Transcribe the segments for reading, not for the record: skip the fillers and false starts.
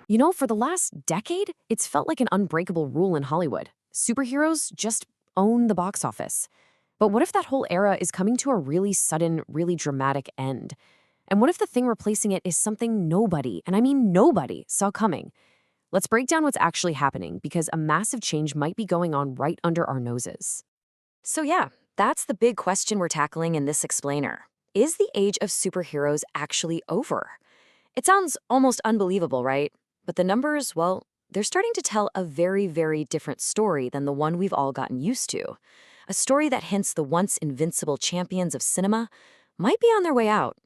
For the last decade, it's felt like an unbreakable rule in Hollywood. Superheroes just own the box office. But what if that whole era is coming to a really sudden, really dramatic end? And what if the thing replacing it is something nobody, and I mean nobody, saw coming? Let's break down what's actually happening because a massive change might be going on right under our noses. So yeah, that's the big question we're tackling in this explainer. Is the age of superheroes actually over? It sounds almost unbelievable, right? But the numbers, well, they're starting to tell a very, very different story than the one we've all gotten used to. A story that hints the once invincible champions of cinema might be on their way out.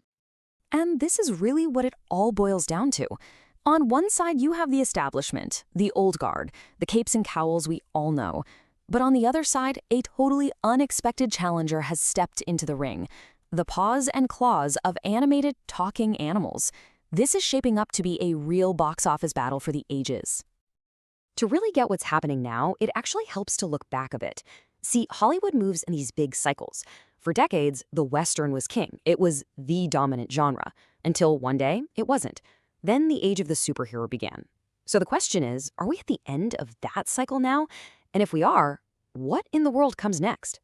And this is really what it all boils down to. On one side, you have the establishment, the old guard, the capes and cowls we all know. But on the other side, a totally unexpected challenger has stepped into the ring. The paws and claws of animated talking animals. This is shaping up to be a real box office battle for the ages. To really get what's happening now, it actually helps to look back a bit. See, Hollywood moves in these big cycles. For decades, the Western was king. It was the dominant genre. Until one day, it wasn't. Then the age of the superhero began. So the question is, are we at the end of that cycle now? And if we are, what in the world comes next?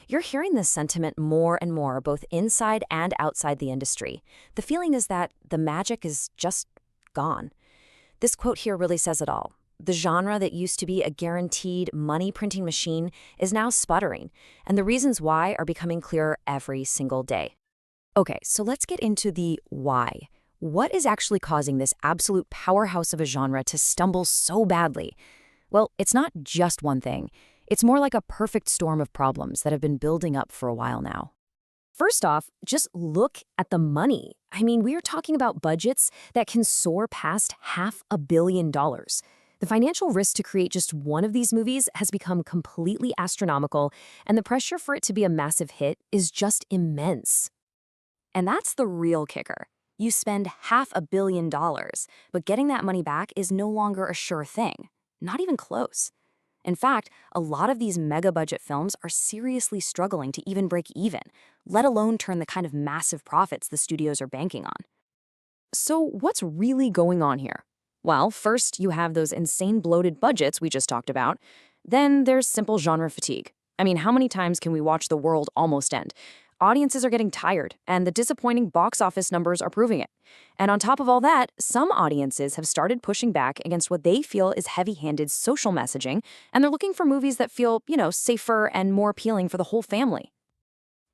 You're hearing this sentiment more and more, both inside and outside the industry. The feeling is that the magic is just gone. This quote here really says it all. The genre that used to be a guaranteed money-printing machine is now sputtering, and the reasons why are becoming clearer every single day. Okay, so let's get into the why. What is actually causing this absolute powerhouse of a genre to stumble so badly? Well, it's not just one thing. It's more like a perfect storm of problems that have been building up for a while now. First off, just look at the money. I mean, we are talking about budgets that can soar past $500 million. The financial risk to create just one of these movies has become completely astronomical, and the pressure for it to be a massive hit is just immense. And that's the real kicker. You spend $500 million, but getting that money back is no longer a sure thing. Not even close. In fact, a lot of these mega-budget films are seriously struggling to even break even, let alone turn the kind of massive profits the studios are banking on. So what's really going on here? Well, first, you have those insane bloated budgets we just talked about. Then there's simple genre fatigue. I mean, how many times can we watch the world almost end? Audiences are getting tired, and the disappointing box office numbers are proving it. And on top of all that, some audiences have started pushing back against what they feel is heavy-handed social messaging, and they're looking for movies that feel, safer and more appealing for the whole family.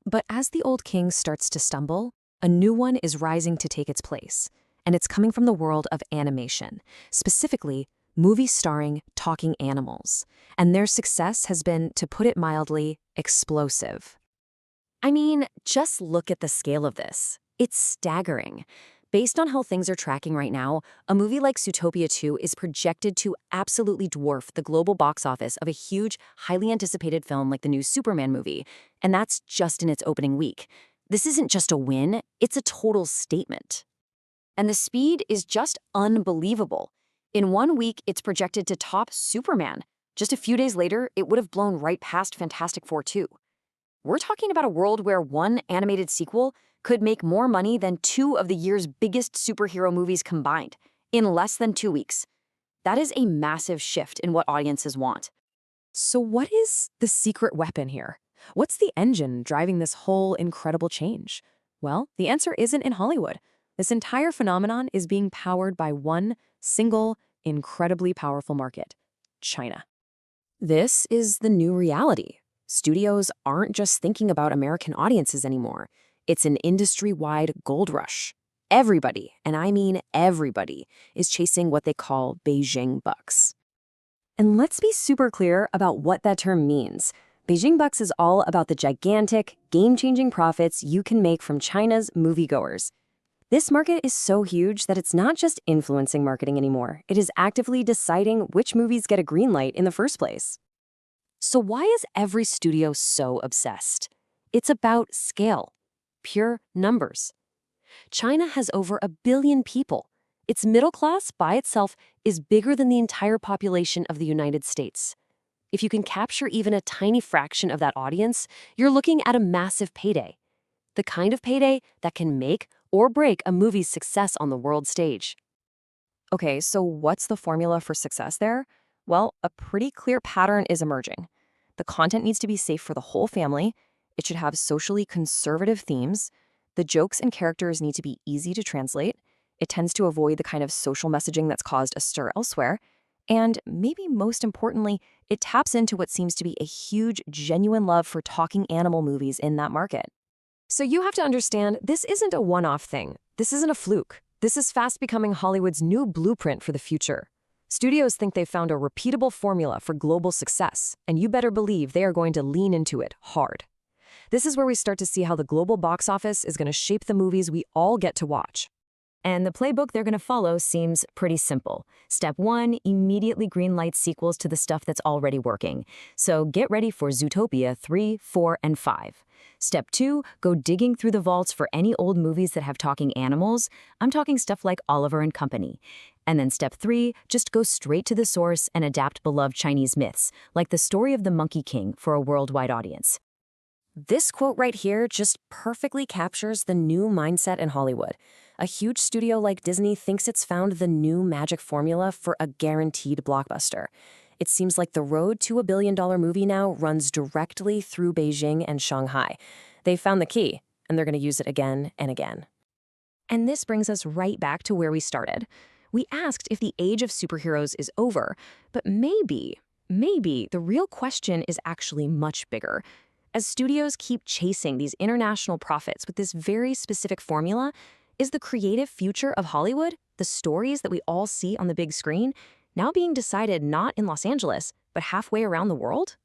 But as the old king starts to stumble, a new one is rising to take its place. And it's coming from the world of animation, specifically movies starring talking animals. And their success has been, to put it mildly, explosive. I mean, just look at the scale of this. It's staggering. Based on how things are tracking right now, a movie like Zootopia 2 is projected to absolutely dwarf the global box office of a huge, highly anticipated film like the new Superman movie. And that's just in its opening week. This isn't just a win, it's a total statement. And the speed is just unbelievable. In 1 week, it's projected to top Superman. Just a few days later, it would have blown right past Fantastic Four 2. We're talking about a world where one animated sequel could make more money than 2 of the year's biggest superhero movies combined, in less than 2 weeks. That is a massive shift in what audiences want. So what is the secret weapon here? What's the engine driving this whole incredible change? Well, the answer isn't in Hollywood. This entire phenomenon is being powered by one single, incredibly powerful market: China. This is the new reality. Studios aren't just thinking about American audiences anymore. It's an industry-wide gold rush. Everybody, and I mean everybody, is chasing what they call Beijing bucks. And let's be super clear about what that term means. Beijing bucks is all about the gigantic, game-changing profits you can make from China's moviegoers. This market is so huge that it's not just influencing marketing anymore. It is actively deciding which movies get a green light in the first place. So why is every studio so obsessed? It's about scale, pure numbers. China has over 1 billion people. Its middle class by itself is bigger than the entire population of the United States. If you can capture even a tiny fraction of that audience, you're looking at a massive payday. The kind of payday that can make or break a movie's success on the world stage. Okay, so what's the formula for success there? Well, a pretty clear pattern is emerging. The content needs to be safe for the whole family. It should have socially conservative themes. The jokes and characters need to be easy to translate. It tends to avoid the kind of social messaging that's caused a stir elsewhere. And maybe most importantly, it taps into what seems to be a huge, genuine love for talking animal movies in that market. So you have to understand, this isn't a one-off thing. This isn't a fluke. This is fast becoming Hollywood's new blueprint for the future. Studios think they've found a repeatable formula for global success, and you better believe they are going to lean into it hard. This is where we start to see how the global box office is going to shape the movies we all get to watch. And the playbook they're going to follow seems pretty simple. Step 1, immediately greenlight sequels to the stuff that's already working. So get ready for Zootopia 3, 4, and 5. Step 2, go digging through the vaults for any old movies that have talking animals. I'm talking stuff like Oliver and Company. And then step 3, just go straight to the source and adapt beloved Chinese myths, like the story of the Monkey King, for a worldwide audience. This quote right here just perfectly captures the new mindset in Hollywood. A huge studio like Disney thinks it's found the new magic formula for a guaranteed blockbuster. It seems like the road to $1 billion movie now runs directly through Beijing and Shanghai. They found the key, and they're going to use it again and again. And this brings us right back to where we started. We asked if the age of superheroes is over, but maybe the real question is actually much bigger. As studios keep chasing these international profits with this very specific formula, is the creative future of Hollywood, the stories that we all see on the big screen, now being decided not in Los Angeles, but halfway around the world?